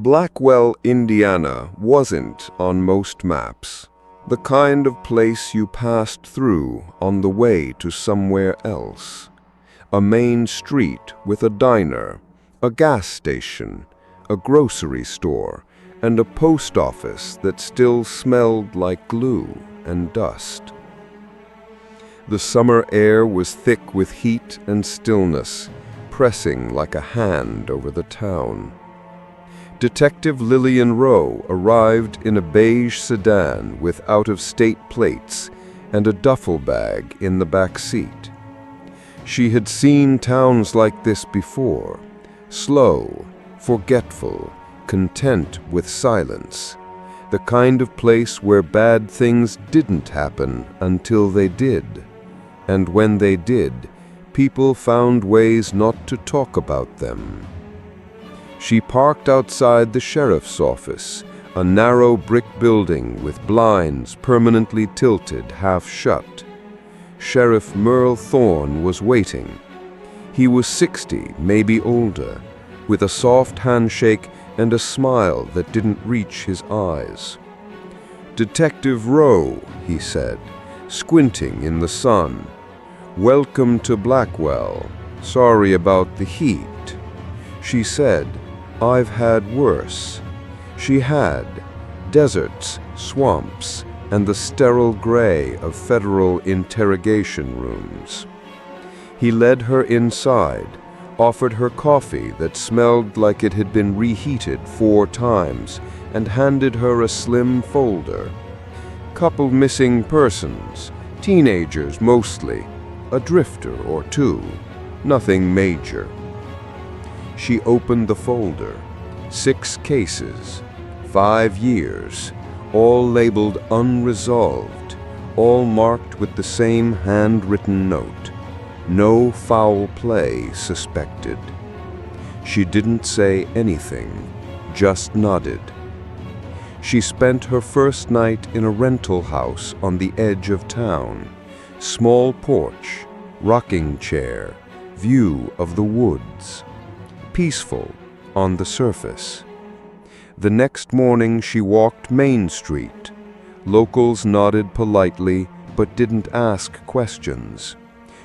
Blackwell, Indiana wasn't on most maps. The kind of place you passed through on the way to somewhere else. A main street with a diner, a gas station, a grocery store, and a post office that still smelled like glue and dust. The summer air was thick with heat and stillness, pressing like a hand over the town. Detective Lillian Rowe arrived in a beige sedan with out-of-state plates and a duffel bag in the back seat. She had seen towns like this before, slow, forgetful, content with silence, the kind of place where bad things didn't happen until they did. And when they did, people found ways not to talk about them. She parked outside the sheriff's office, a narrow brick building with blinds permanently tilted half shut. Sheriff Merle Thorne was waiting. He was 60, maybe older, with a soft handshake and a smile that didn't reach his eyes. "Detective Rowe," he said, squinting in the sun. "Welcome to Blackwell. Sorry about the heat." She said, "I've had worse." She had deserts, swamps, and the sterile gray of federal interrogation rooms. He led her inside, offered her coffee that smelled like it had been reheated 4 times, and handed her a slim folder. Couple missing persons, teenagers mostly, a drifter or 2, nothing major. She opened the folder. 6 cases, 5 years, all labeled unresolved, all marked with the same handwritten note. No foul play suspected. She didn't say anything, just nodded. She spent her first night in a rental house on the edge of town. Small porch, rocking chair, view of the woods. Peaceful on the surface. The next morning she walked Main Street. Locals nodded politely but didn't ask questions.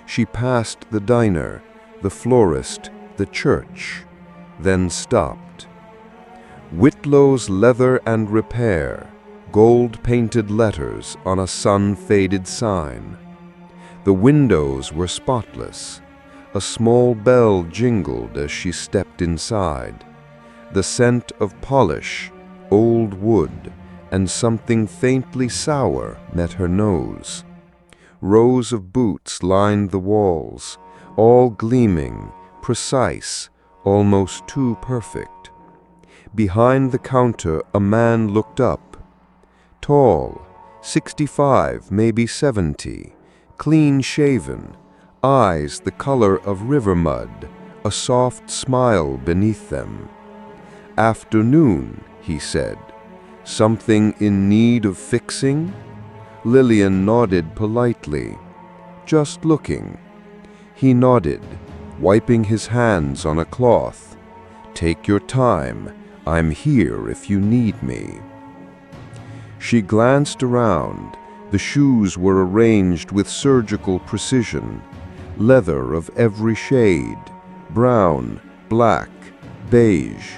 She passed the diner, the florist, the church, then stopped. Whitlow's Leather and Repair, gold-painted letters on a sun-faded sign. The windows were spotless. A small bell jingled as she stepped inside. The scent of polish, old wood, and something faintly sour met her nose. Rows of boots lined the walls, all gleaming, precise, almost too perfect. Behind the counter, a man looked up. Tall, 65, maybe 70, clean-shaven, eyes the color of river mud, a soft smile beneath them. "Afternoon," he said. "Something in need of fixing?" Lillian nodded politely. "Just looking." He nodded, wiping his hands on a cloth. "Take your time. I'm here if you need me." She glanced around. The shoes were arranged with surgical precision. Leather of every shade, brown, black, beige,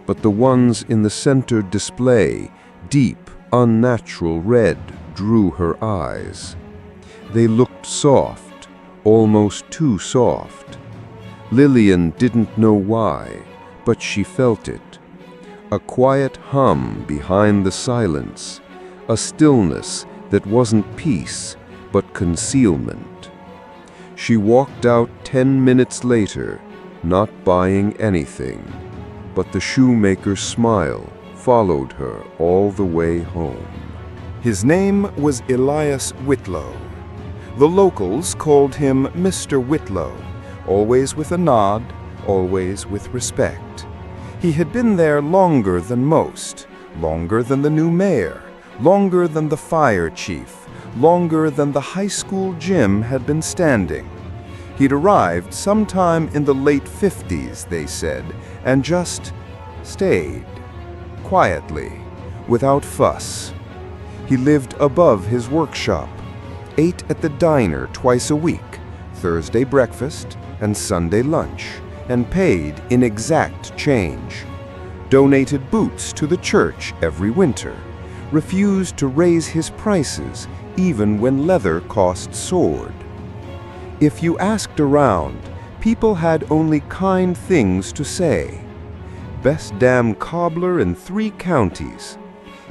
but the ones in the center display, deep, unnatural red, drew her eyes. They looked soft, almost too soft. Lillian didn't know why, but she felt it. A quiet hum behind the silence, a stillness that wasn't peace, but concealment. She walked out 10 minutes later, not buying anything, but the shoemaker's smile followed her all the way home. His name was Elias Whitlow. The locals called him Mr. Whitlow, always with a nod, always with respect. He had been there longer than most, longer than the new mayor, longer than the fire chief, longer than the high school gym had been standing. He'd arrived sometime in the late 50s, they said, and just stayed. quietly, without fuss. He lived above his workshop, ate at the diner twice a week, Thursday breakfast and Sunday lunch, and paid in exact change. Donated boots to the church every winter, refused to raise his prices even when leather cost soared. If you asked around, people had only kind things to say. Best damn cobbler in 3 counties.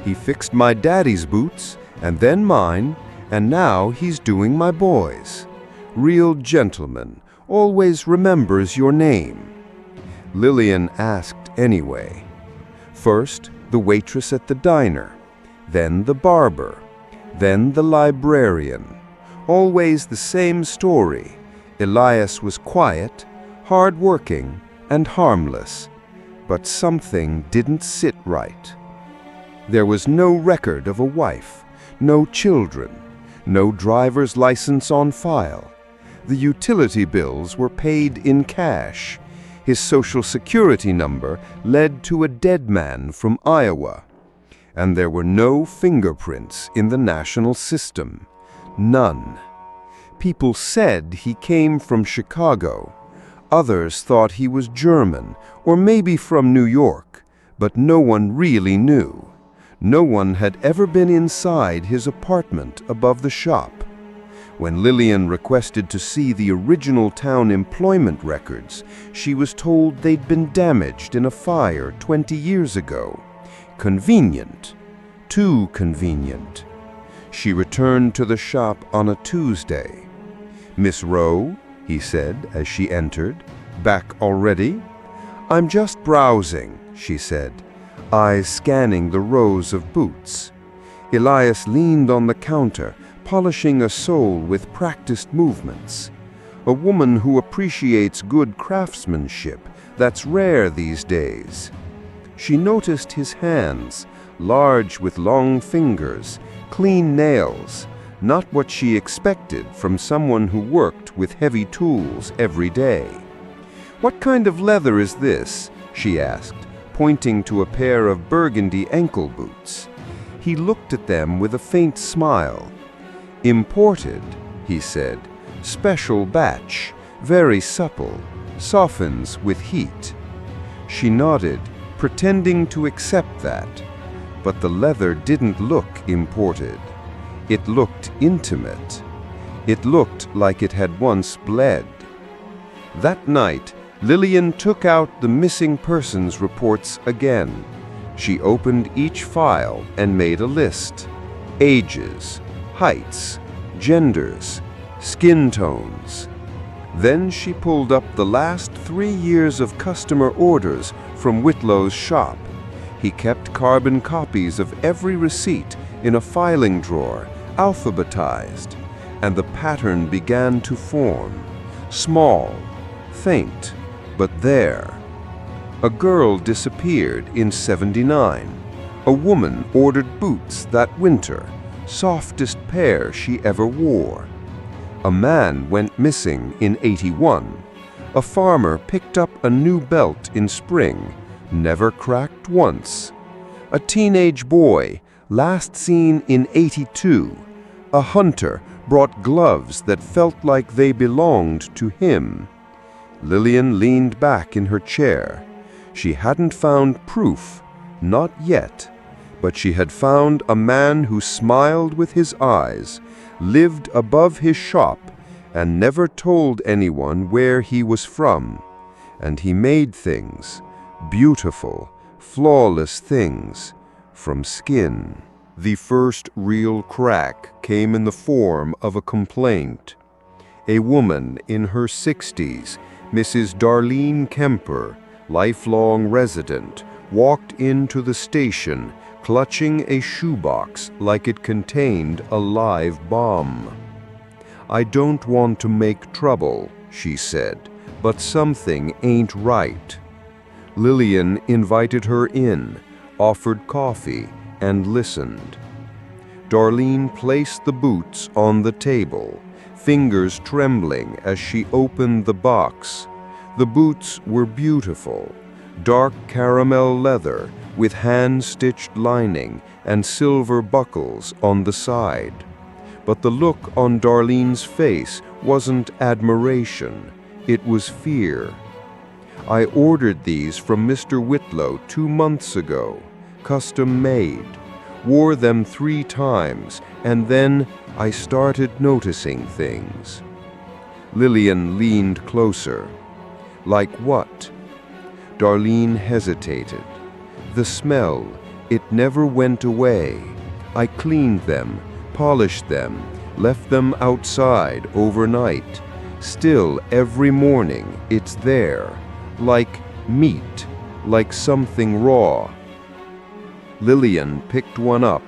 He fixed my daddy's boots, and then mine, and now he's doing my boys. Real gentleman, always remembers your name. Lillian asked anyway. First, the waitress at the diner, then the barber, then the librarian. Always the same story. Elias was quiet, hard-working, and harmless, but something didn't sit right. There was no record of a wife, no children, no driver's license on file. The utility bills were paid in cash. His Social Security number led to a dead man from Iowa. And there were no fingerprints in the national system. None. People said he came from Chicago. Others thought he was German, or maybe from New York, but no one really knew. No one had ever been inside his apartment above the shop. When Lillian requested to see the original town employment records, she was told they'd been damaged in a fire 20 years ago. Convenient. Too convenient. She returned to the shop on a Tuesday. "Miss Rowe," he said as she entered, "back already?" "I'm just browsing," she said, eyes scanning the rows of boots. Elias leaned on the counter, polishing a sole with practiced movements. A woman who appreciates good craftsmanship, that's rare these days. She noticed his hands, large with long fingers, clean nails, not what she expected from someone who worked with heavy tools every day. "What kind of leather is this?" she asked, pointing to a pair of burgundy ankle boots. He looked at them with a faint smile. "Imported," he said. "Special batch, very supple, softens with heat." She nodded, pretending to accept that. But the leather didn't look imported. It looked intimate. It looked like it had once bled. That night, Lillian took out the missing persons reports again. She opened each file and made a list. Ages, heights, genders, skin tones. Then she pulled up the last 3 years of customer orders from Whitlow's shop. He kept carbon copies of every receipt in a filing drawer, alphabetized, and the pattern began to form. Small, faint, but there. A girl disappeared in '79. A woman ordered boots that winter, softest pair she ever wore. A man went missing in '81. A farmer picked up a new belt in spring, never cracked once. A teenage boy, last seen in '82. A hunter brought gloves that felt like they belonged to him. Lillian leaned back in her chair. She hadn't found proof, not yet, but she had found a man who smiled with his eyes, lived above his shop, and never told anyone where he was from. And he made things, beautiful, flawless things, from skin. The first real crack came in the form of a complaint. A woman in her 60s, Mrs. Darlene Kemper, lifelong resident, walked into the station clutching a shoebox like it contained a live bomb. "I don't want to make trouble," she said, "but something ain't right." Lillian invited her in, offered coffee, and listened. Darlene placed the boots on the table, fingers trembling as she opened the box. The boots were beautiful, dark caramel leather with hand-stitched lining and silver buckles on the side. But the look on Darlene's face wasn't admiration, it was fear. I ordered these from Mr. Whitlow 2 months ago, custom made, wore them 3 times, and then I started noticing things. Lillian leaned closer. Like what? Darlene hesitated. The smell, it never went away. I cleaned them, polished them, left them outside overnight. Still, every morning, it's there, like meat, like something raw. Lillian picked one up.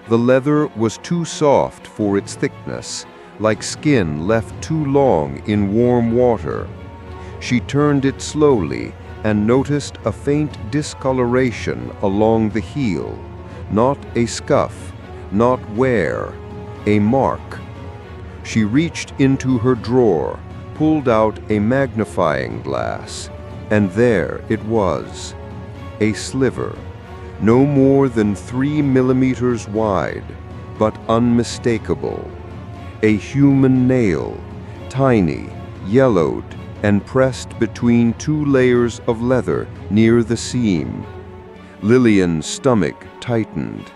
The leather was too soft for its thickness, like skin left too long in warm water. She turned it slowly and noticed a faint discoloration along the heel, not a scuff, not wear, a mark. She reached into her drawer, pulled out a magnifying glass, and there it was, a sliver, no more than 3 millimeters wide, but unmistakable. A human nail, tiny, yellowed, and pressed between 2 layers of leather near the seam. Lillian's stomach tightened.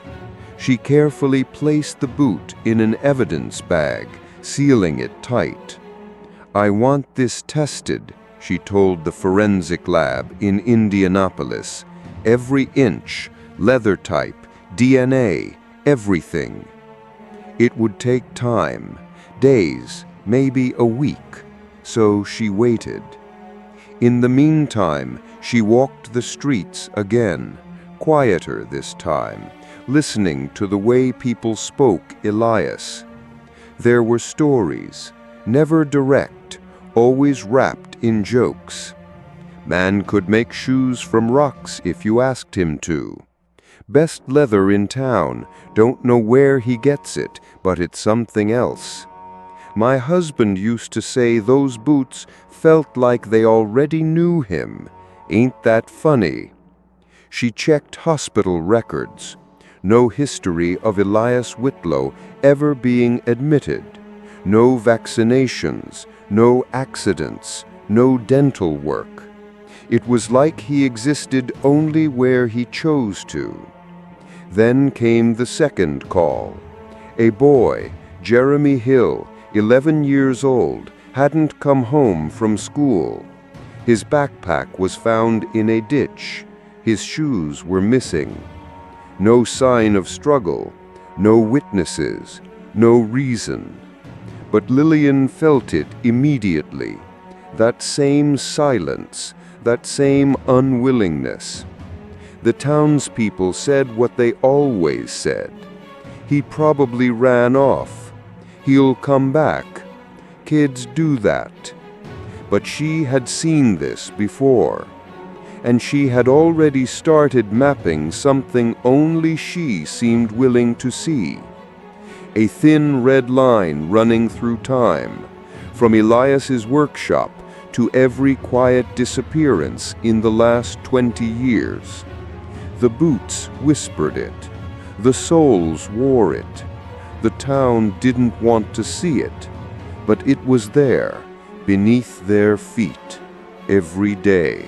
She carefully placed the boot in an evidence bag, sealing it tight. "I want this tested," she told the forensic lab in Indianapolis. "Every inch, leather type, DNA, everything." It would take time, days, maybe a week, so she waited. In the meantime, she walked the streets again, quieter this time, listening to the way people spoke Elias. There were stories, never direct, always wrapped in jokes. Man could make shoes from rocks if you asked him to. Best leather in town, don't know where he gets it, but it's something else. My husband used to say those boots felt like they already knew him. Ain't that funny? She checked hospital records. No history of Elias Whitlow ever being admitted. No vaccinations, no accidents, no dental work. It was like he existed only where he chose to. Then came the second call. A boy, Jeremy Hill, 11 years old, hadn't come home from school. His backpack was found in a ditch. His shoes were missing. No sign of struggle, no witnesses, no reason. But Lillian felt it immediately, that same silence, that same unwillingness. The townspeople said what they always said. He probably ran off. He'll come back. Kids do that. But she had seen this before, and she had already started mapping something only she seemed willing to see. A thin red line running through time, from Elias's workshop to every quiet disappearance in the last 20 years. The boots whispered it. The soles wore it. The town didn't want to see it, but it was there, beneath their feet, every day.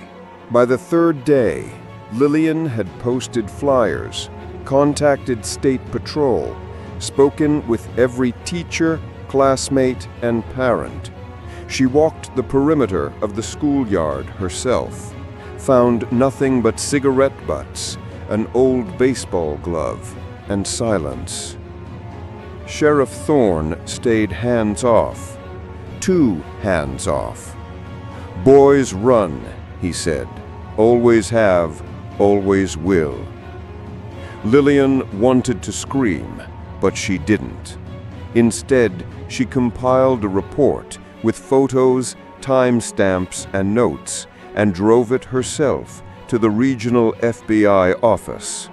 By the 3rd day, Lillian had posted flyers, contacted State Patrol, spoken with every teacher, classmate, and parent. She walked the perimeter of the schoolyard herself, found nothing but cigarette butts, an old baseball glove, and silence. Sheriff Thorne stayed hands-off, 2 hands off. "Boys run," he said. "Always have, always will." Lillian wanted to scream, but she didn't. Instead, she compiled a report with photos, timestamps, and notes, and drove it herself to the regional FBI office.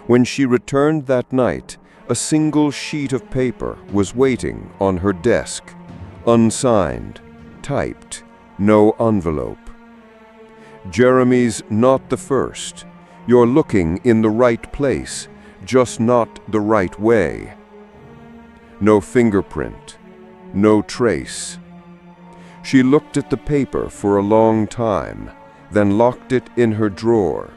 When she returned that night, a single sheet of paper was waiting on her desk, unsigned, typed, no envelope. "Jeremy's not the first. You're looking in the right place, just not the right way. No fingerprint, no trace. She looked at the paper for a long time, then locked it in her drawer.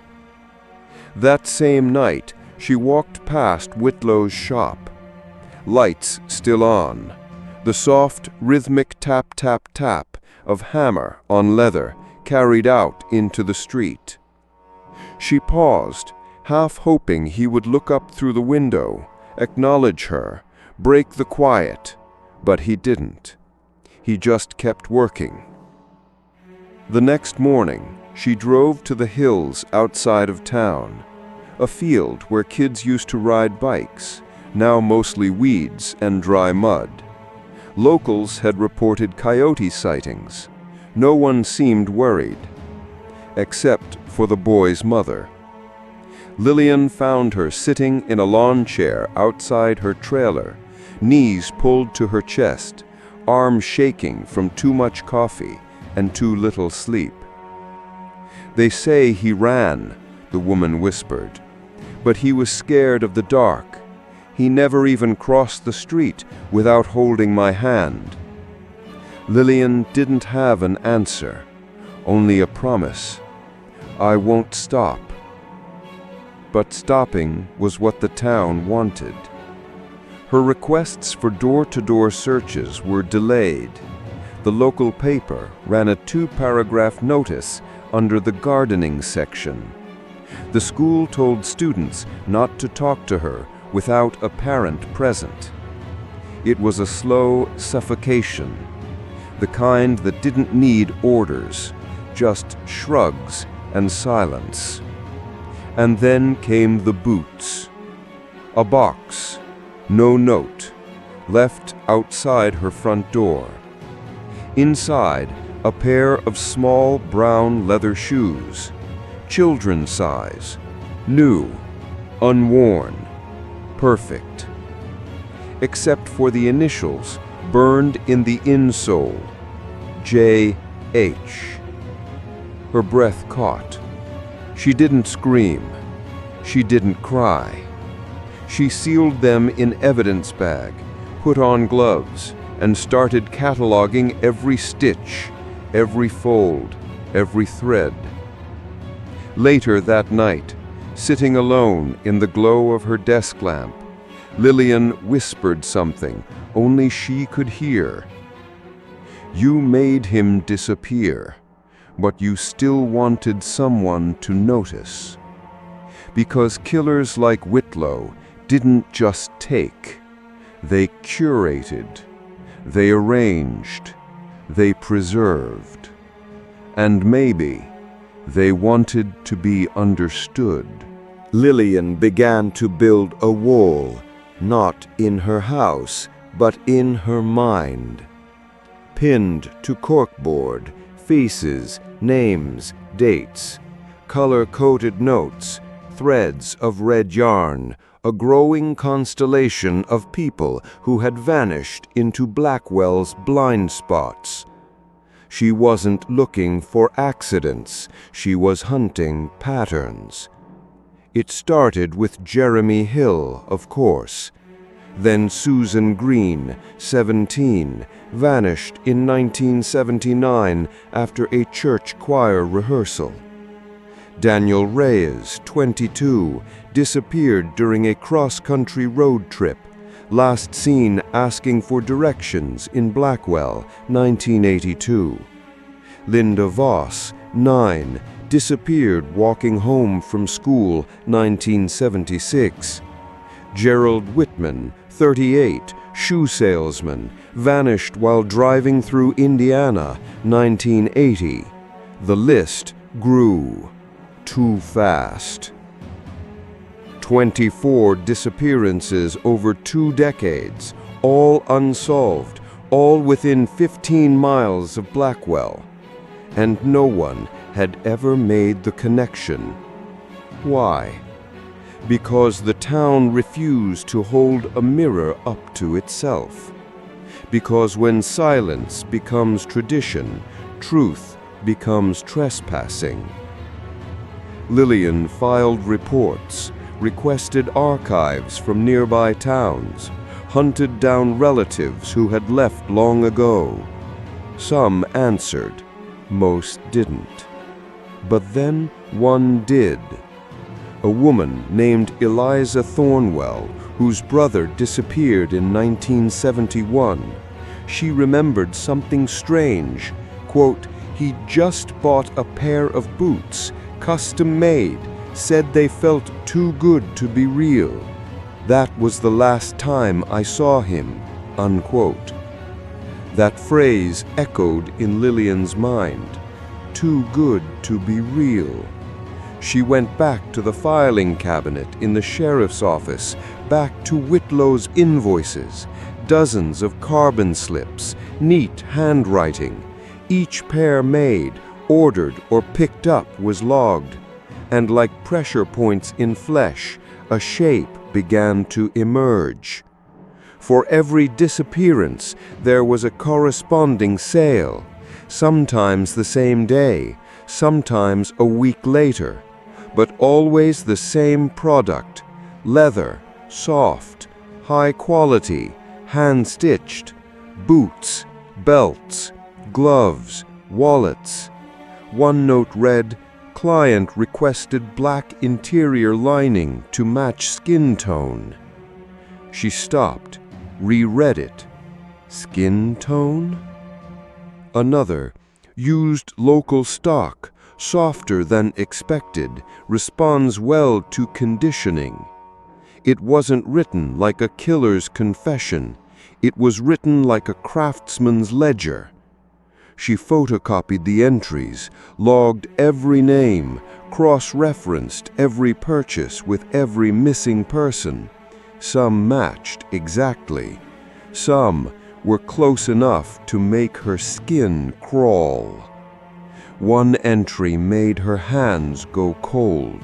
That same night, she walked past Whitlow's shop. Lights still on, the soft, rhythmic tap-tap-tap of hammer on leather carried out into the street. She paused, half hoping he would look up through the window, acknowledge her, break the quiet, but he didn't. He just kept working. The next morning, she drove to the hills outside of town, a field where kids used to ride bikes, now mostly weeds and dry mud. Locals had reported coyote sightings. No one seemed worried, except for the boy's mother. Lillian found her sitting in a lawn chair outside her trailer, knees pulled to her chest, arms shaking from too much coffee and too little sleep. "They say he ran," the woman whispered, "but he was scared of the dark. He never even crossed the street without holding my hand." Lillian didn't have an answer, only a promise. "I won't stop." But stopping was what the town wanted. Her requests for door-to-door searches were delayed. The local paper ran a 2-paragraph notice under the gardening section. The school told students not to talk to her without a parent present. It was a slow suffocation, the kind that didn't need orders, just shrugs and silence. And then came the boots. A box, no note, left outside her front door. Inside, a pair of small brown leather shoes, children's size, new, unworn, perfect. Except for the initials burned in the insole, J.H. Her breath caught. She didn't scream. She didn't cry. She sealed them in evidence bag, put on gloves, and started cataloging every stitch, every fold, every thread. Later that night, sitting alone in the glow of her desk lamp, Lillian whispered something only she could hear. "You made him disappear, but you still wanted someone to notice." Because killers like Whitlow didn't just take, they curated, they arranged, they preserved. And maybe they wanted to be understood. Lillian began to build a wall, not in her house, but in her mind. Pinned to corkboard, faces, names, dates, color-coded notes, threads of red yarn, a growing constellation of people who had vanished into Blackwell's blind spots. She wasn't looking for accidents, she was hunting patterns. It started with Jeremy Hill, of course. Then Susan Green, 17, vanished in 1979 after a church choir rehearsal. Daniel Reyes, 22, disappeared during a cross-country road trip, last seen asking for directions in Blackwell, 1982. Linda Voss, 9, disappeared walking home from school, 1976. Gerald Whitman, 38, shoe salesman, vanished while driving through Indiana, 1980. The list grew too fast. 24 disappearances over 2 decades, all unsolved, all within 15 miles of Blackwell. And no one had ever made the connection. Why? Because the town refused to hold a mirror up to itself. Because when silence becomes tradition, truth becomes trespassing. Lillian filed reports, requested archives from nearby towns, hunted down relatives who had left long ago. Some answered, most didn't. But then one did. A woman named Eliza Thornwell, whose brother disappeared in 1971. She remembered something strange. Quote, "He just bought a pair of boots, custom made, said they felt too good to be real. That was the last time I saw him," unquote. That phrase echoed in Lillian's mind. Too good to be real. She went back to the filing cabinet in the sheriff's office, back to Whitlow's invoices, dozens of carbon slips, neat handwriting. Each pair made, ordered, or picked up was logged. And like pressure points in flesh, a shape began to emerge. For every disappearance, there was a corresponding sale, sometimes the same day, sometimes a week later, but always the same product: leather, soft, high quality, hand-stitched, boots, belts, gloves, wallets. One note read, "Client requested black interior lining to match skin tone." She stopped, reread it. Skin tone? Another, "Used local stock, softer than expected, responds well to conditioning." It wasn't written like a killer's confession. It was written like a craftsman's ledger. She photocopied the entries, logged every name, cross-referenced every purchase with every missing person. Some matched exactly. Some were close enough to make her skin crawl. One entry made her hands go cold.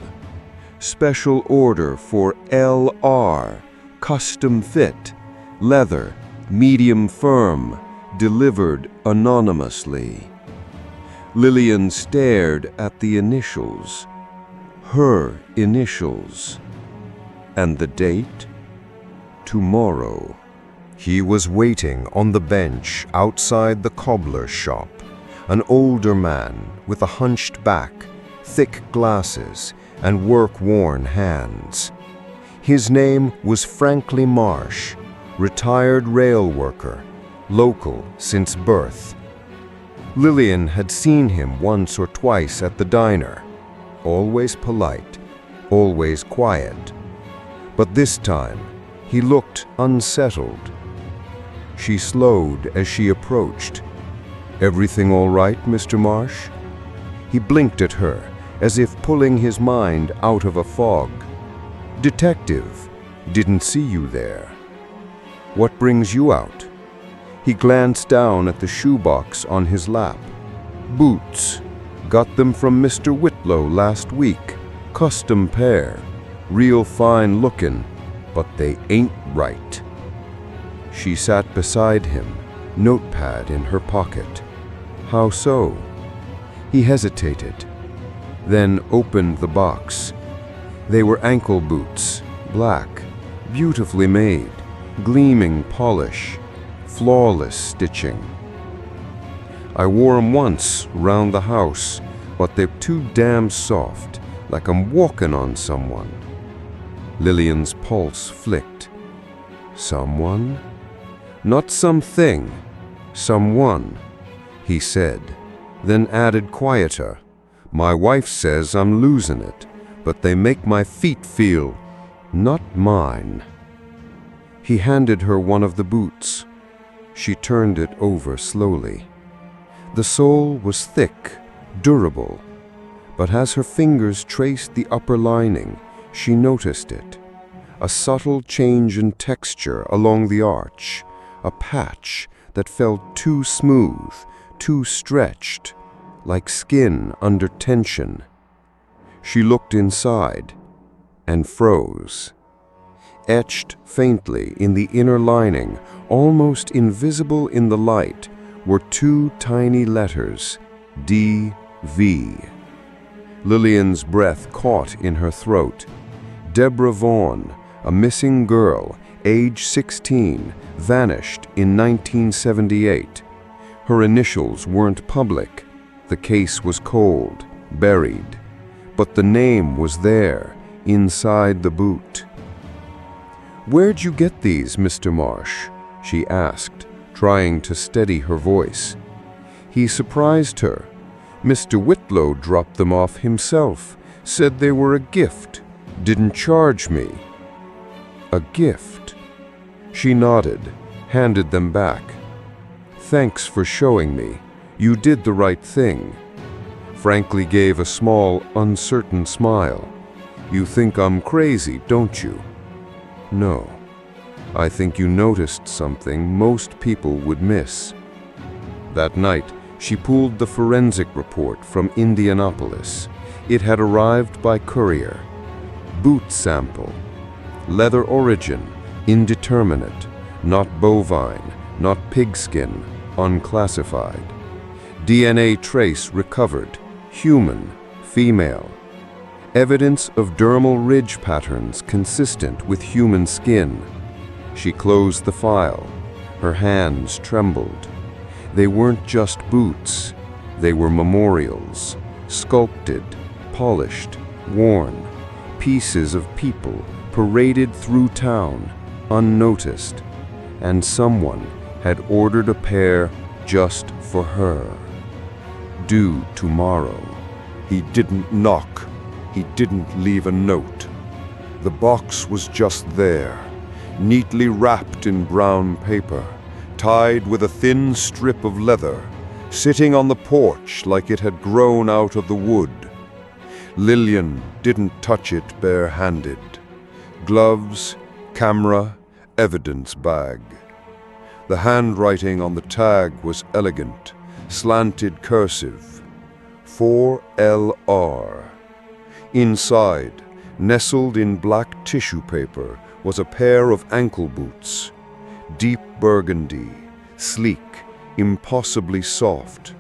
Special order for LR, custom fit, leather, medium firm, delivered anonymously. Lillian stared at the initials. Her initials. And the date? Tomorrow. He was waiting on the bench outside the cobbler's shop, an older man with a hunched back, thick glasses, and work-worn hands. His name was Franklin Marsh, retired rail worker, local since birth. Lillian had seen him once or twice at the diner, always polite, always quiet. But this time, he looked unsettled. She slowed as she approached. "Everything all right, Mr. Marsh?" He blinked at her, as if pulling his mind out of a fog. "Detective, didn't see you there. What brings you out?" He glanced down at the shoebox on his lap. "Boots. Got them from Mr. Whitlow last week. Custom pair. Real fine lookin', but they ain't right." She sat beside him, notepad in her pocket. "How so?" He hesitated, then opened the box. They were ankle boots, black, beautifully made, gleaming polish, flawless stitching. "I wore 'em once round the house, but they're too damn soft, like I'm walking on someone." Lillian's pulse flicked. "Someone?" "Not something, someone," he said, then added quieter, "My wife says I'm losing it, but they make my feet feel not mine." He handed her one of the boots. She turned it over slowly. The sole was thick, durable, but as her fingers traced the upper lining, she noticed it. A subtle change in texture along the arch, a patch that felt too smooth, too stretched, like skin under tension. She looked inside and froze. Etched faintly in the inner lining, almost invisible in the light, were two tiny letters, D.V. Lillian's breath caught in her throat. Deborah Vaughn, a missing girl, age 16, vanished in 1978. Her initials weren't public. The case was cold, buried. But the name was there, inside the boot. "Where'd you get these, Mr. Marsh?" she asked, trying to steady her voice. He surprised her. "Mr. Whitlow dropped them off himself, said they were a gift, didn't charge me." "A gift?" She nodded, handed them back. "Thanks for showing me. You did the right thing." Frankly gave a small, uncertain smile. "You think I'm crazy, don't you?" "No. I think you noticed something most people would miss." That night, she pulled the forensic report from Indianapolis. It had arrived by courier. Boot sample. Leather origin, indeterminate. Not bovine, not pigskin, unclassified. DNA trace recovered. Human, female. Evidence of dermal ridge patterns consistent with human skin. She closed the file. Her hands trembled. They weren't just boots. They were memorials, sculpted, polished, worn. Pieces of people paraded through town, unnoticed. And someone had ordered a pair just for her. Due tomorrow. He didn't knock. He didn't leave a note. The box was just there, neatly wrapped in brown paper, tied with a thin strip of leather, sitting on the porch like it had grown out of the wood. Lillian didn't touch it bare-handed. Gloves, camera, evidence bag. The handwriting on the tag was elegant, slanted cursive. 4LR. Inside, nestled in black tissue paper, was a pair of ankle boots. Deep burgundy, sleek, impossibly soft.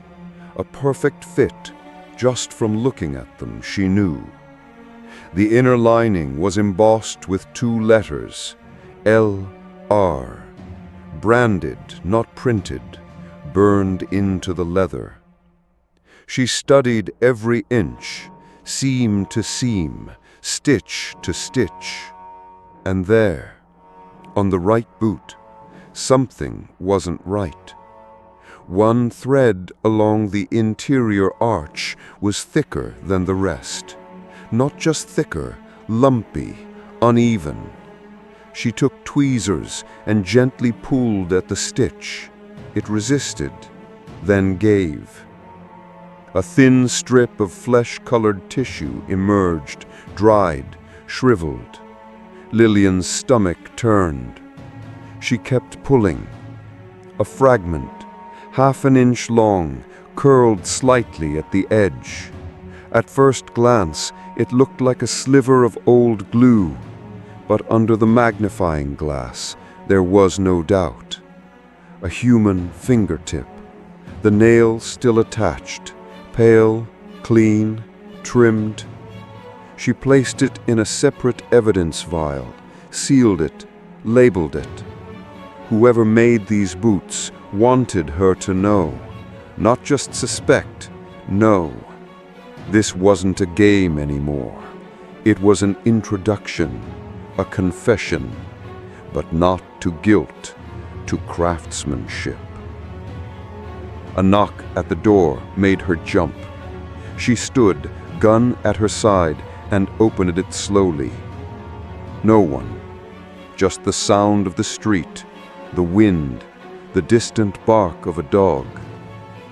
A perfect fit, just from looking at them, she knew. The inner lining was embossed with 2 letters, LR. Branded, not printed, burned into the leather. She studied every inch, seam to seam, stitch to stitch. And there, on the right boot, something wasn't right. One thread along the interior arch was thicker than the rest. Not just thicker, lumpy, uneven. She took tweezers and gently pulled at the stitch. It resisted, then gave. A thin strip of flesh-colored tissue emerged, dried, shriveled. Lillian's stomach turned. She kept pulling. A fragment, half an inch long, curled slightly at the edge. At first glance, it looked like a sliver of old glue, but under the magnifying glass, there was no doubt. A human fingertip, the nail still attached, pale, clean, trimmed. She placed it in a separate evidence vial, sealed it, labeled it. Whoever made these boots wanted her to know, not just suspect, know. This wasn't a game anymore. It was an introduction, a confession, but not to guilt, to craftsmanship. A knock at the door made her jump. She stood, gun at her side, and opened it slowly. No one, just the sound of the street, the wind, the distant bark of a dog.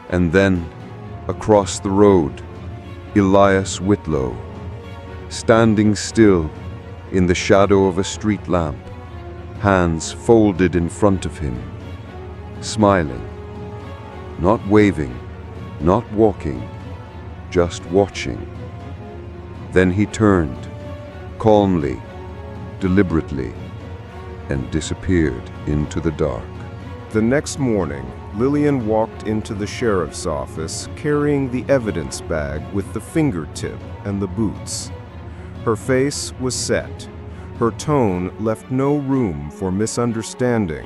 And then, across the road, Elias Whitlow, standing still in the shadow of a street lamp, hands folded in front of him, smiling, not waving, not walking, just watching. Then he turned, calmly, deliberately, and disappeared into the dark. The next morning, Lillian walked into the sheriff's office carrying the evidence bag with the fingertip and the boots. Her face was set. Her tone left no room for misunderstanding.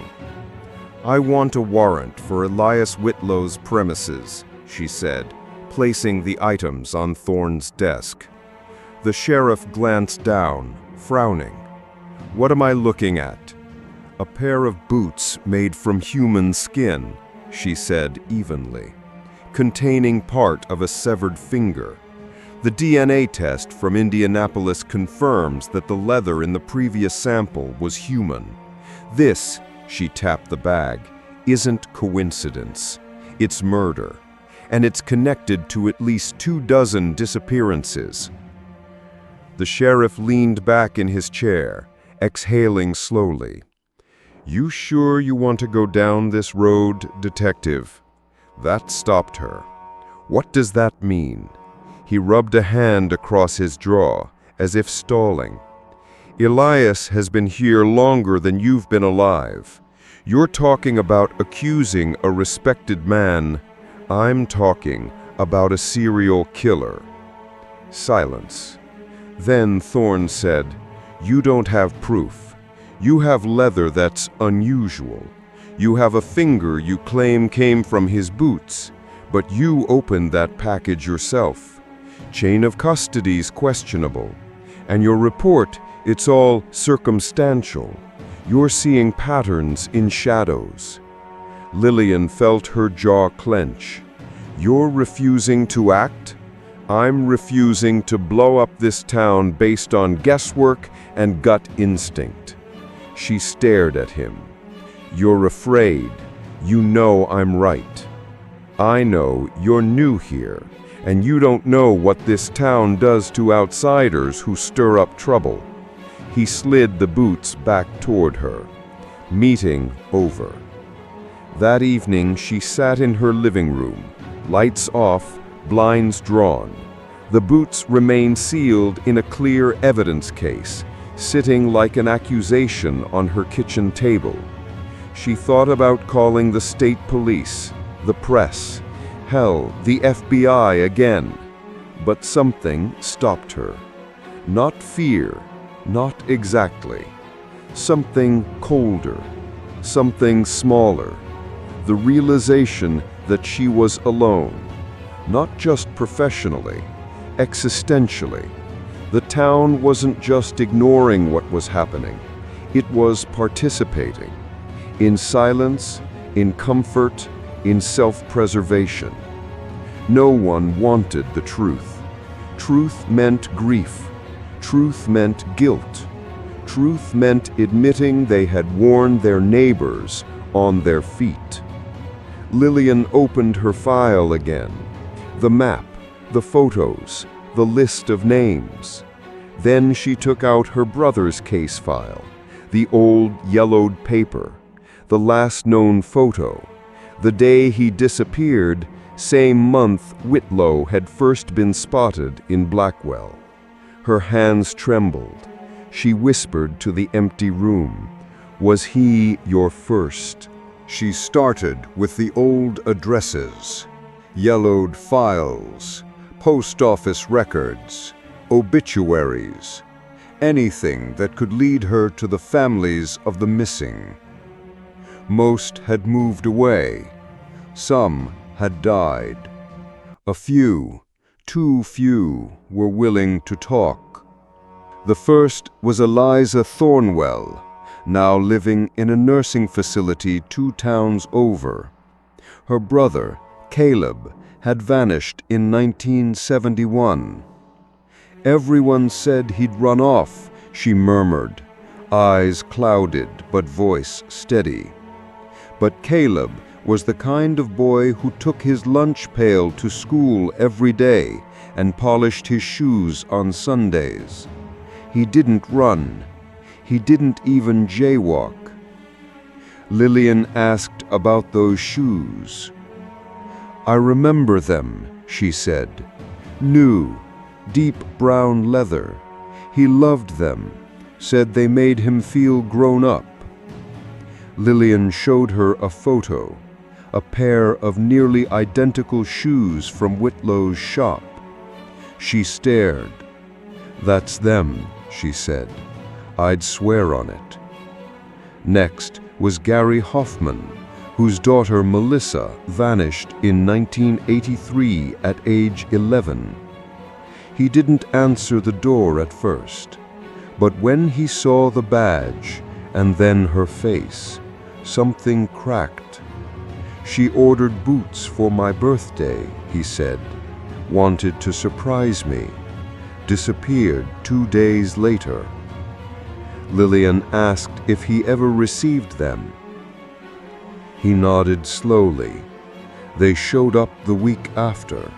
"I want a warrant for Elias Whitlow's premises," she said, placing the items on Thorne's desk. The sheriff glanced down, frowning. "What am I looking at?" "A pair of boots made from human skin," she said evenly, "containing part of a severed finger. The DNA test from Indianapolis confirms that the leather in the previous sample was human. This," she tapped the bag, "isn't coincidence. It's murder. And it's connected to at least 24 disappearances." The sheriff leaned back in his chair, exhaling slowly. "You sure you want to go down this road, Detective?" That stopped her. "What does that mean?" He rubbed a hand across his jaw, as if stalling. "Elias has been here longer than you've been alive. You're talking about accusing a respected man. I'm talking about a serial killer." Silence. Then Thorne said, "You don't have proof. You have leather that's unusual. You have a finger you claim came from his boots, but you opened that package yourself. Chain of custody's questionable. And your report, it's all circumstantial. You're seeing patterns in shadows." Lillian felt her jaw clench. "You're refusing to act? I'm refusing to blow up this town based on guesswork and gut instinct." She stared at him. "You're afraid. You know I'm right. I know you're new here, and you don't know what this town does to outsiders who stir up trouble." He slid the boots back toward her. Meeting over. That evening she sat in her living room, lights off, blinds drawn. The boots remained sealed in a clear evidence case, sitting like an accusation on her kitchen table. She thought about calling the state police, the press, hell, the FBI again. But something stopped her. Not fear, not exactly. Something colder, something smaller. The realization that she was alone, not just professionally, existentially. The town wasn't just ignoring what was happening, it was participating. In silence, in comfort, in self-preservation. No one wanted the truth. Truth meant grief. Truth meant guilt. Truth meant admitting they had warned their neighbors on their feet. Lillian opened her file again. The map, the photos, the list of names. Then she took out her brother's case file, the old yellowed paper, the last known photo. The day he disappeared, same month Whitlow had first been spotted in Blackwell. Her hands trembled. She whispered to the empty room, "Was he your first?" She started with the old addresses, yellowed files, post office records, obituaries, anything that could lead her to the families of the missing. Most had moved away. Some had died. A few, too few, were willing to talk. The first was Eliza Thornwell, now living in a nursing facility 2 towns over. Her brother, Caleb, had vanished in 1971. "Everyone said he'd run off," she murmured, eyes clouded but voice steady. But Caleb was the kind of boy who took his lunch pail to school every day and polished his shoes on Sundays. He didn't run. He didn't even jaywalk. Lillian asked about those shoes. "I remember them," she said. "New, deep brown leather. He loved them, said they made him feel grown up." Lillian showed her a photo, a pair of nearly identical shoes from Whitlow's shop. She stared. "That's them," she said. "I'd swear on it." Next was Gary Hoffman, whose daughter Melissa vanished in 1983 at age 11. He didn't answer the door at first, but when he saw the badge and then her face, something cracked. "She ordered boots for my birthday," he said. "Wanted to surprise me. Disappeared 2 days later." Lillian asked if he ever received them. He nodded slowly. "They showed up the week after.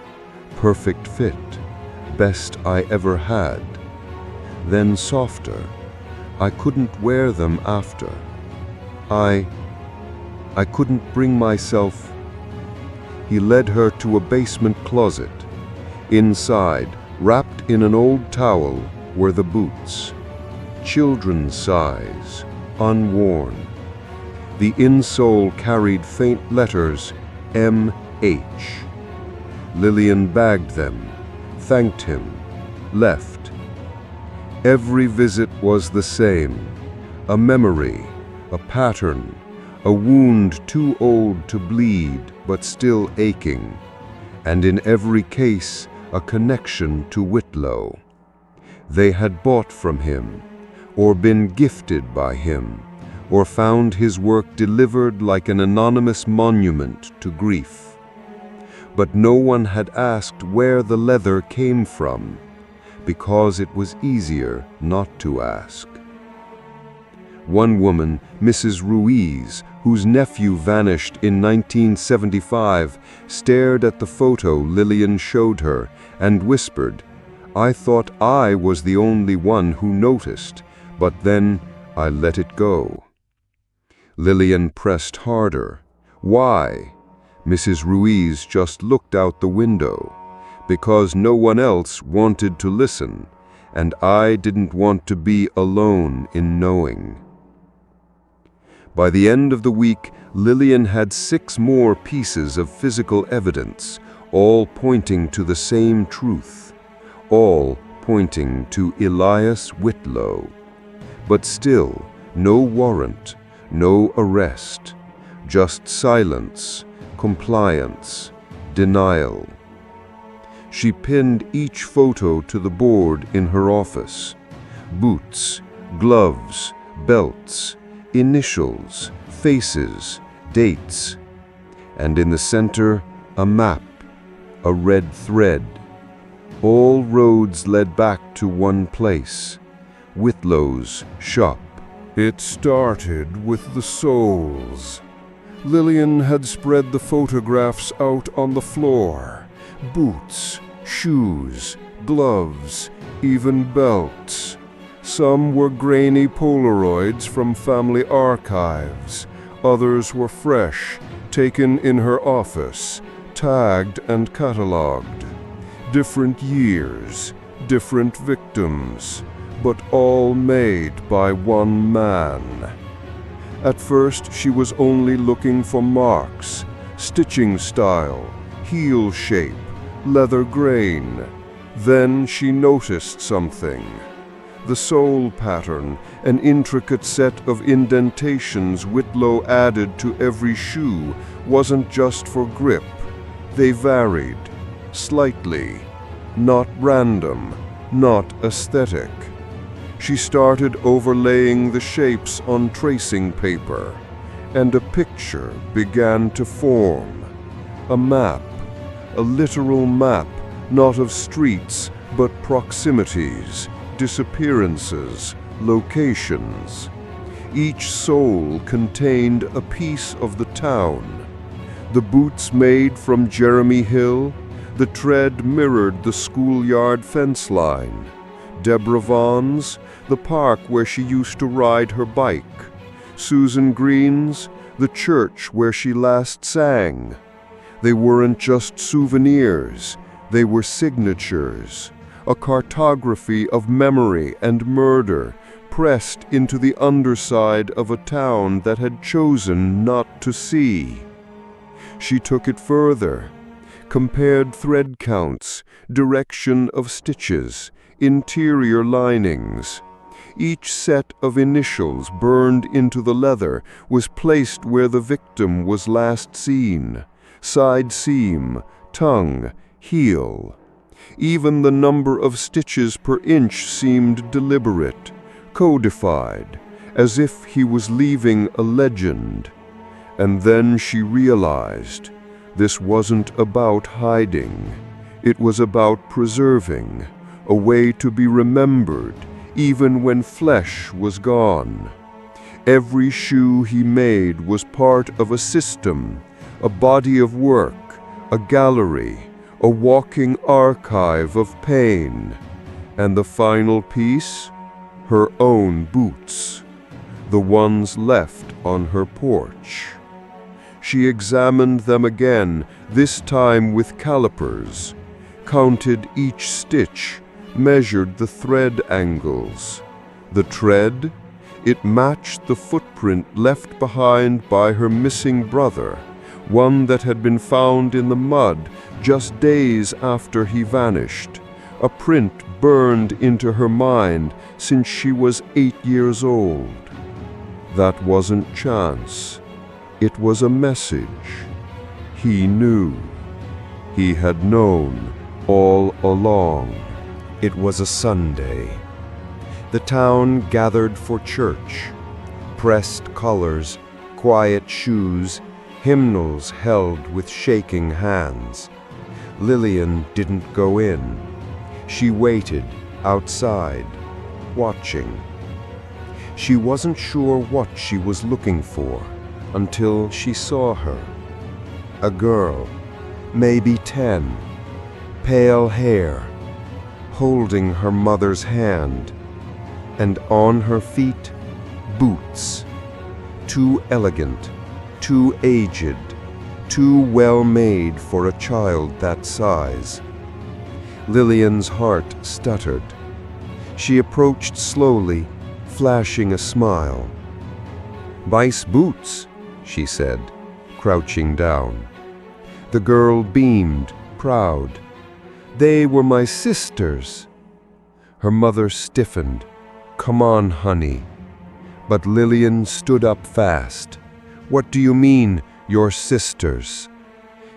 Perfect fit. Best I ever had." Then softer, "I couldn't wear them after. I couldn't bring myself." He led her to a basement closet. Inside, wrapped in an old towel, were the boots. Children's size, unworn. The insole carried faint letters M.H. Lillian bagged them, thanked him, left. Every visit was the same. A memory, a pattern, a wound too old to bleed but still aching, and in every case a connection to Whitlow. They had bought from him, or been gifted by him, or found his work delivered like an anonymous monument to grief. But no one had asked where the leather came from, because it was easier not to ask. One woman, Mrs. Ruiz, whose nephew vanished in 1975, stared at the photo Lillian showed her and whispered, "I thought I was the only one who noticed, but then I let it go." Lillian pressed harder. "Why?" Mrs. Ruiz just looked out the window. "Because no one else wanted to listen, and I didn't want to be alone in knowing." By the end of the week, Lillian had 6 more pieces of physical evidence, all pointing to the same truth, all pointing to Elias Whitlow. But still, no warrant, no arrest, just silence, compliance, denial. She pinned each photo to the board in her office. Boots, gloves, belts, initials, faces, dates. And in the center, a map, a red thread. All roads led back to one place, Whitlow's shop. It started with the soles. Lillian had spread the photographs out on the floor. Boots, shoes, gloves, even belts. Some were grainy Polaroids from family archives. Others were fresh, taken in her office, tagged and catalogued. Different years, different victims, but all made by one man. At first, she was only looking for marks, stitching style, heel shape, leather grain. Then she noticed something. The sole pattern, an intricate set of indentations Whitlow added to every shoe, wasn't just for grip. They varied, slightly, not random, not aesthetic. She started overlaying the shapes on tracing paper, and a picture began to form. A map, a literal map, not of streets, but proximities, disappearances, locations. Each sole contained a piece of the town. The boots made from Jeremy Hill, the tread mirrored the schoolyard fence line. Deborah Vaughn's, the park where she used to ride her bike. Susan Green's, the church where she last sang. They weren't just souvenirs, they were signatures. A cartography of memory and murder pressed into the underside of a town that had chosen not to see. She took it further, compared thread counts, direction of stitches, interior linings. Each set of initials burned into the leather was placed where the victim was last seen: side seam, tongue, heel. Even the number of stitches per inch seemed deliberate, codified, as if he was leaving a legend. And then she realized this wasn't about hiding. It was about preserving, a way to be remembered, even when flesh was gone. Every shoe he made was part of a system, a body of work, a gallery, a walking archive of pain. And the final piece? Her own boots, the ones left on her porch. She examined them again, this time with calipers, counted each stitch, measured the thread angles. The tread? It matched the footprint left behind by her missing brother, one that had been found in the mud just days after he vanished, a print burned into her mind since she was 8 years old. That wasn't chance. It was a message. He knew. He had known all along. It was a Sunday. The town gathered for church. Pressed colors, quiet shoes, hymnals held with shaking hands. Lillian didn't go in. She waited outside, watching. She wasn't sure what she was looking for until she saw her. A girl, maybe 10, pale hair, holding her mother's hand, and on her feet, boots. Too elegant, too aged, too well made for a child that size. Lillian's heart stuttered. She approached slowly, flashing a smile. "Nice boots," she said, crouching down. The girl beamed, proud. "They were my sister's." Her mother stiffened. "Come on, honey." But Lillian stood up fast. "What do you mean, your sister's?"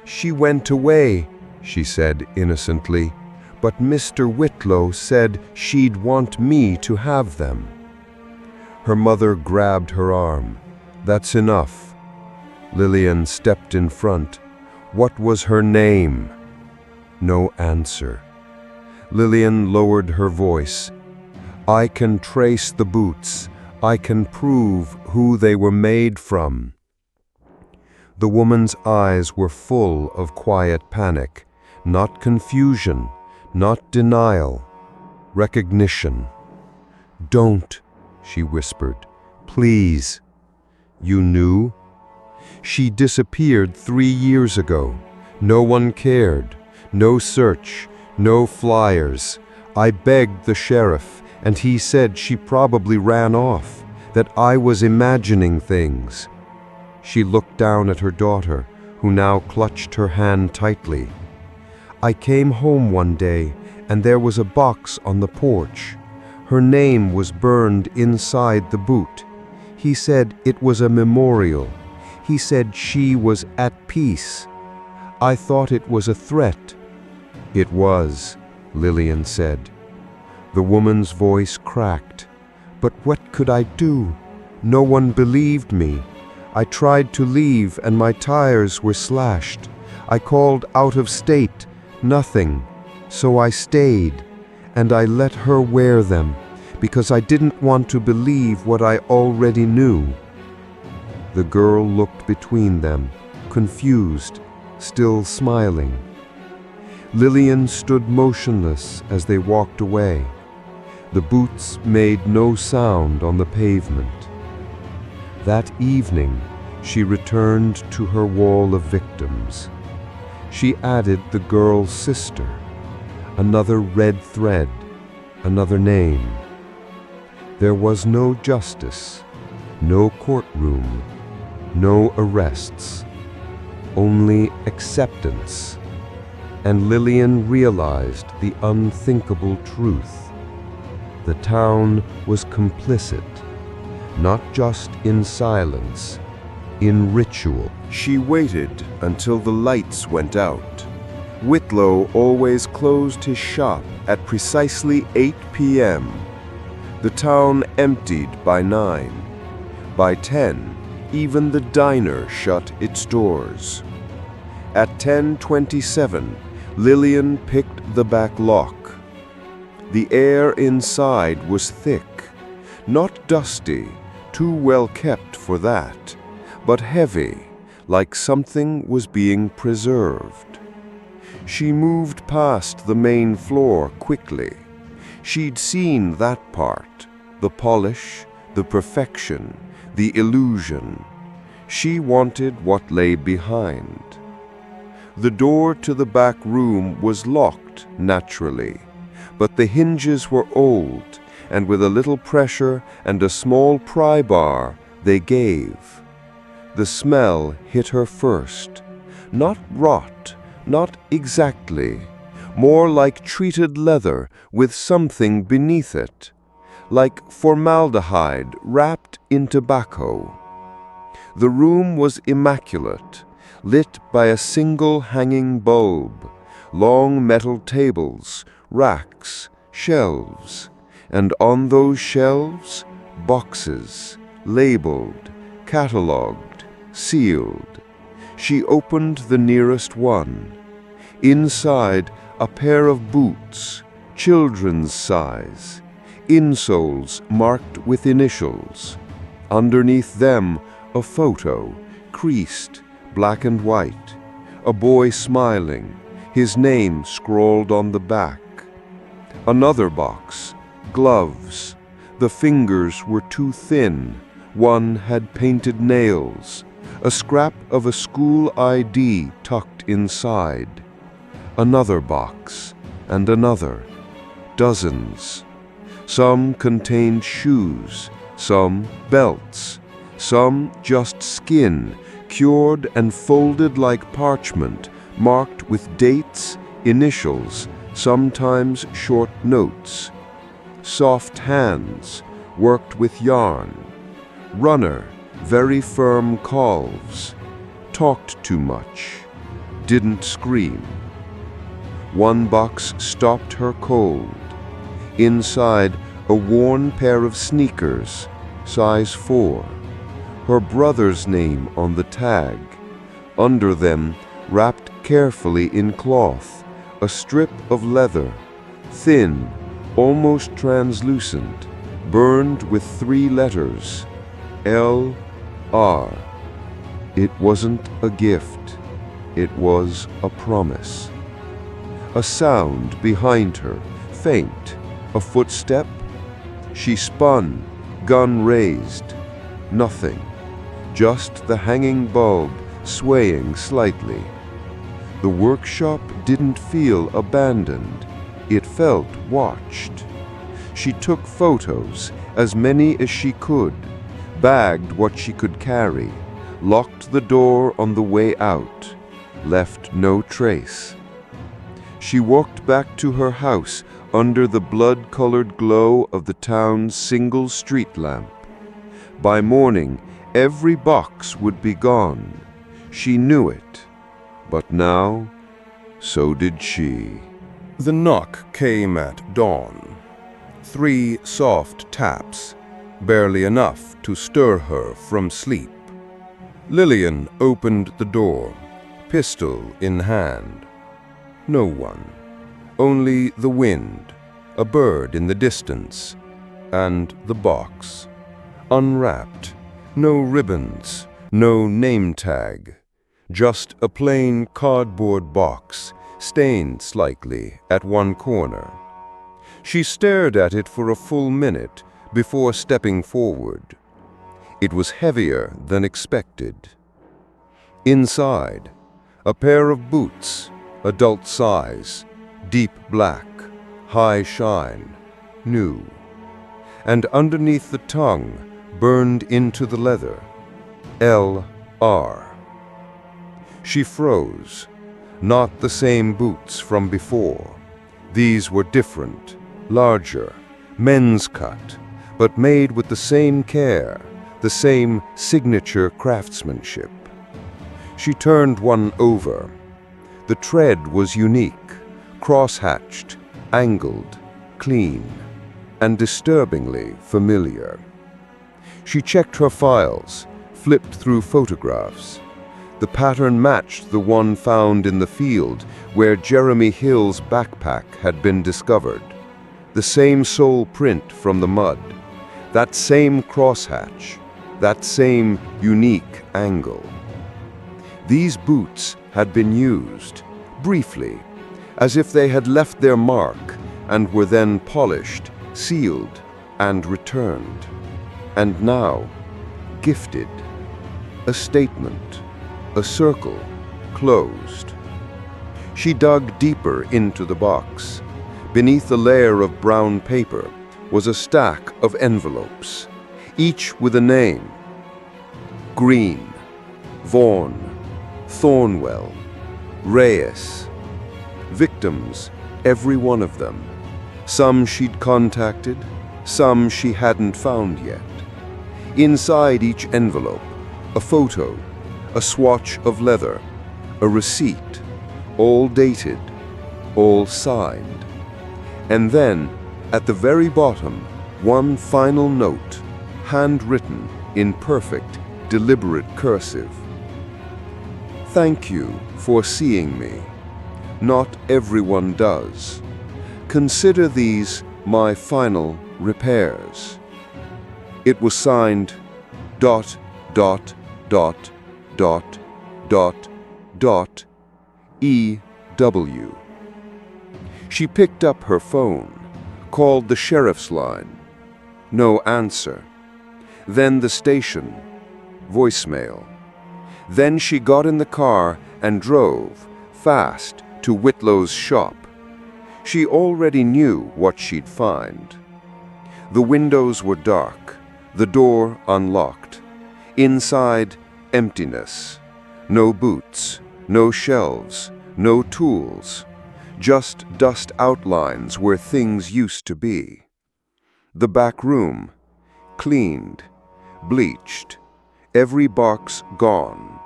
"She went away," she said innocently, "but Mr. Whitlow said she'd want me to have them." Her mother grabbed her arm. "That's enough." Lillian stepped in front. "What was her name?" No answer. Lillian lowered her voice. "I can trace the boots. I can prove who they were made from." The woman's eyes were full of quiet panic, not confusion, not denial, recognition. "Don't," she whispered. "Please." "You knew?" "She disappeared 3 years ago. No one cared. No search, no flyers. I begged the sheriff, and he said she probably ran off, that I was imagining things." She looked down at her daughter, who now clutched her hand tightly. "I came home one day, and there was a box on the porch. Her name was burned inside the boot. He said it was a memorial. He said she was at peace. I thought it was a threat." "It was," Lillian said. The woman's voice cracked. "But what could I do? No one believed me. I tried to leave and my tires were slashed. I called out of state. Nothing. So I stayed, and I let her wear them, because I didn't want to believe what I already knew." The girl looked between them, confused, still smiling. Lillian stood motionless as they walked away. The boots made no sound on the pavement. That evening, she returned to her wall of victims. She added the girl's sister, another red thread, another name. There was no justice, no courtroom, no arrests. only acceptance. And Lillian realized the unthinkable truth. The town was complicit, not just in silence, in ritual. She waited until the lights went out. Whitlow always closed his shop at precisely 8 p.m. The town emptied by 9. By 10, even the diner shut its doors. At 10:27, Lillian picked the back lock. The air inside was thick, not dusty, too well kept for that, but heavy, like something was being preserved. She moved past the main floor quickly. She'd seen that part, the polish, the perfection, the illusion. She wanted what lay behind. The door to the back room was locked, naturally, but the hinges were old, and with a little pressure and a small pry bar, they gave. The smell hit her first. Not rot, not exactly. More like treated leather with something beneath it. Like formaldehyde wrapped in tobacco. The room was immaculate, lit by a single hanging bulb, long metal tables, racks, shelves, and on those shelves, boxes, labeled, catalogued, sealed. She opened the nearest one. Inside, a pair of boots, children's size, insoles marked with initials. Underneath them, a photo, creased, black and white, a boy smiling, his name scrawled on the back. Another box, gloves. The fingers were too thin. One had painted nails, a scrap of a school ID tucked inside. Another box, and another. Dozens. Some contained shoes, some belts, some just skin, cured and folded like parchment, marked with dates, initials, sometimes short notes. Soft hands, worked with yarn. Runner, very firm calves. Talked too much. Didn't scream. One box stopped her cold. Inside, a worn pair of sneakers, size 4. Her brother's name on the tag. Under them, wrapped carefully in cloth, a strip of leather, thin, almost translucent, burned with 3 letters, L.R. It wasn't a gift. It was a promise. A sound behind her, faint, a footstep. She spun, gun raised. Nothing. Just the hanging bulb swaying slightly. The workshop didn't feel abandoned. It felt watched. She took photos, as many as she could, bagged what she could carry, locked the door on the way out, left no trace. She walked back to her house under the blood-colored glow of the town's single street lamp. By morning, every box would be gone. She knew it. But now, so did she. The knock came at dawn. 3 soft taps, barely enough to stir her from sleep. Lillian opened the door, pistol in hand. No one. Only the wind, a bird in the distance, and the box. Unwrapped. No ribbons, no name tag. Just a plain cardboard box, stained slightly at one corner. She stared at it for a full minute before stepping forward. It was heavier than expected. Inside, a pair of boots, adult size, deep black, high shine, new. And underneath the tongue, burned into the leather, L.R. She froze. Not the same boots from before. These were different, larger, men's cut, but made with the same care, the same signature craftsmanship. She turned one over. The tread was unique, cross-hatched, angled, clean, and disturbingly familiar. She checked her files, flipped through photographs. The pattern matched the one found in the field where Jeremy Hill's backpack had been discovered. The same sole print from the mud, that same crosshatch, that same unique angle. These boots had been used, briefly, as if they had left their mark and were then polished, sealed, and returned. And now, gifted. A statement, a circle, closed. She dug deeper into the box. Beneath the layer of brown paper was a stack of envelopes, each with a name. Green, Vaughan, Thornwell, Reyes. Victims, every one of them. Some she'd contacted, some she hadn't found yet. Inside each envelope, a photo, a swatch of leather, a receipt, all dated, all signed. And then, at the very bottom, one final note, handwritten in perfect, deliberate cursive. Thank you for seeing me. Not everyone does. Consider these my final repairs. It was signed ... E.W. She picked up her phone, called the sheriff's line. No answer. Then the station. Voicemail. Then she got in the car and drove, fast, to Whitlow's shop. She already knew what she'd find. The windows were dark, the door unlocked. Inside, emptiness. No boots, no shelves, no tools. Just dust outlines where things used to be. The back room, cleaned, bleached, every box gone.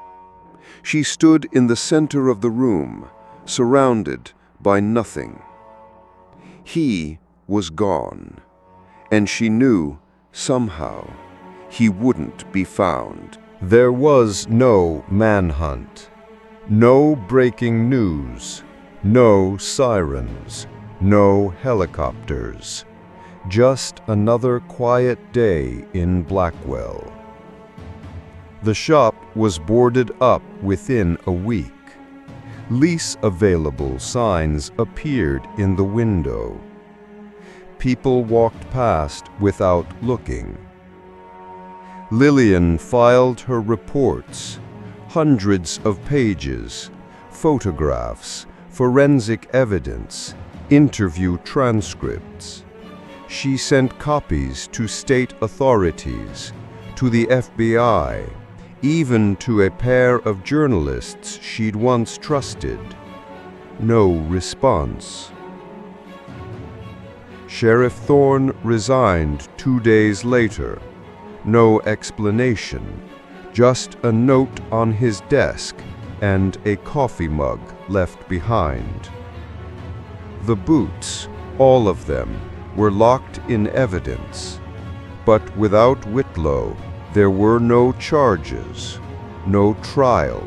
She stood in the center of the room, surrounded by nothing. He was gone, and she knew, somehow, he wouldn't be found. There was no manhunt, no breaking news, no sirens, no helicopters. Just another quiet day in Blackwell. The shop was boarded up within a week. Lease available signs appeared in the window. People walked past without looking. Lillian filed her reports, hundreds of pages, photographs, forensic evidence, interview transcripts. She sent copies to state authorities, to the FBI, even to a pair of journalists she'd once trusted. No response. Sheriff Thorne resigned 2 days later. No explanation, just a note on his desk and a coffee mug left behind. The boots, all of them, were locked in evidence, but without Whitlow, there were no charges, no trial,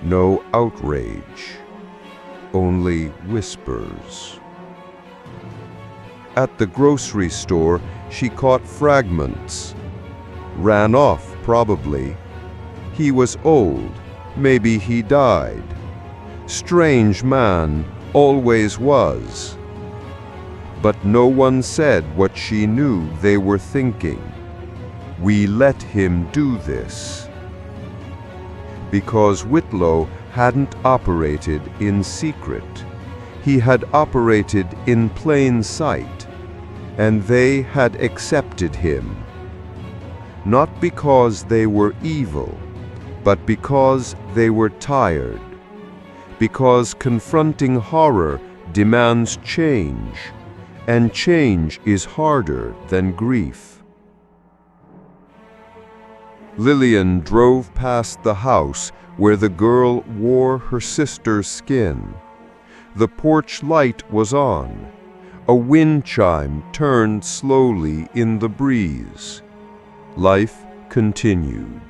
no outrage, only whispers. At the grocery store, she caught fragments. Ran off, probably. He was old, maybe he died. Strange man, always was. But no one said what she knew they were thinking. We let him do this. Because Whitlow hadn't operated in secret. He had operated in plain sight, and they had accepted him. Not because they were evil, but because they were tired. because confronting horror demands change, and change is harder than grief. Lillian drove past the house where the girl wore her sister's skin. The porch light was on. A wind chime turned slowly in the breeze. Life continued.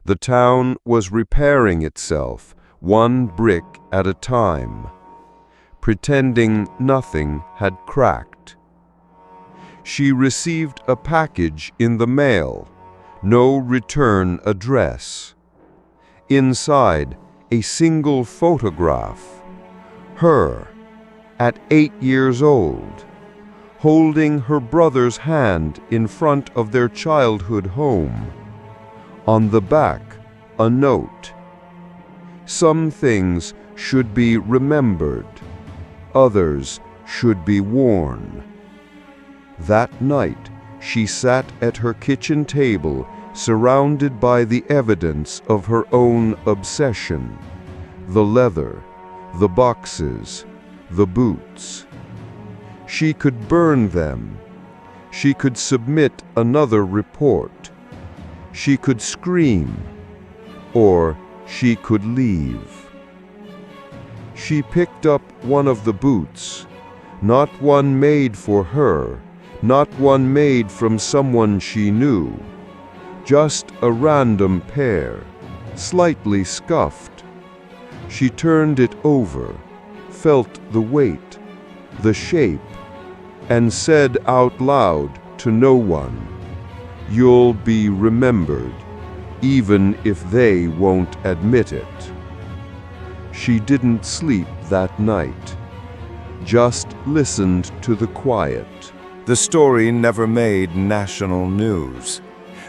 The town was repairing itself, one brick at a time, pretending nothing had cracked. She received a package in the mail, no return address. Inside, a single photograph. Her, at 8 years old, holding her brother's hand in front of their childhood home. On the back, a note. Some things should be remembered, others should be worn. That night, she sat at her kitchen table, surrounded by the evidence of her own obsession: the leather, the boxes, the boots. She could burn them. She could submit another report. She could scream, or she could leave. She picked up one of the boots, not one made for her, not one made from someone she knew, just a random pair, slightly scuffed. She turned it over, felt the weight, the shape, and said out loud to no one, "You'll be remembered, even if they won't admit it." She didn't sleep that night, just listened to the quiet. The story never made national news.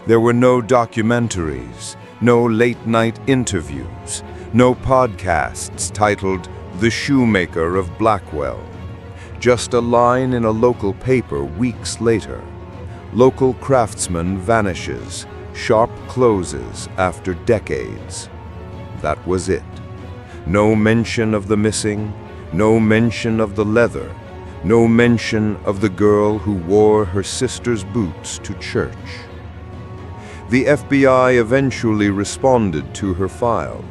There were no documentaries, no late-night interviews, no podcasts titled "The Shoemaker of Blackwell." Just a line in a local paper weeks later. Local craftsman vanishes, shop closes after decades. That was it. No mention of the missing, no mention of the leather, no mention of the girl who wore her sister's boots to church. The FBI eventually responded to her file,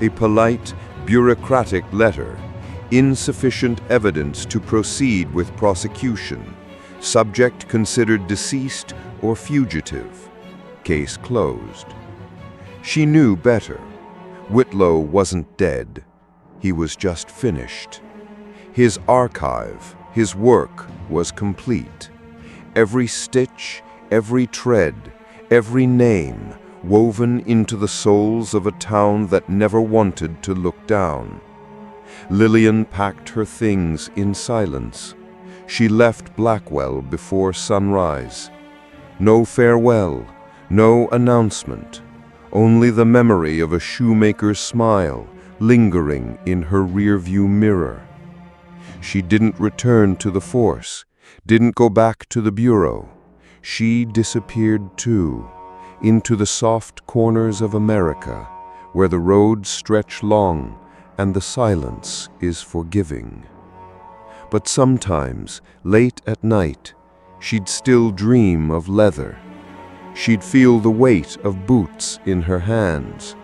a polite, bureaucratic letter, insufficient evidence to proceed with prosecution, subject considered deceased or fugitive, case closed. She knew better. Whitlow wasn't dead. He was just finished. His archive, his work, was complete. Every stitch, every tread, every name woven into the souls of a town that never wanted to look down. Lillian packed her things in silence. She left Blackwell before sunrise. No farewell, no announcement, only the memory of a shoemaker's smile lingering in her rearview mirror. She didn't return to the force, didn't go back to the bureau. She disappeared too, into the soft corners of America, where the roads stretch long and the silence is forgiving. But sometimes, late at night, she'd still dream of leather. She'd feel the weight of boots in her hands.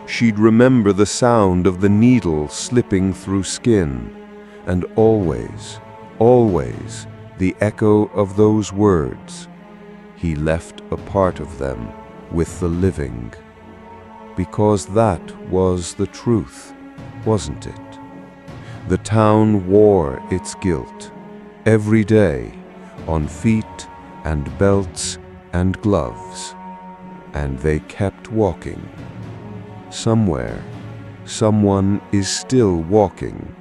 She'd remember the sound of the needle slipping through skin, and always, always, the echo of those words. He left a part of them with the living. Because that was the truth, wasn't it? The town wore its guilt every day on feet and belts and gloves, and they kept walking. Somewhere, someone is still walking,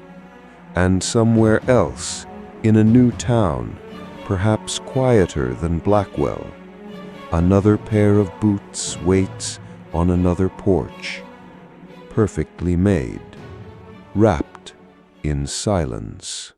and somewhere else, in a new town, perhaps quieter than Blackwell, another pair of boots waits on another porch, perfectly made, wrapped in silence.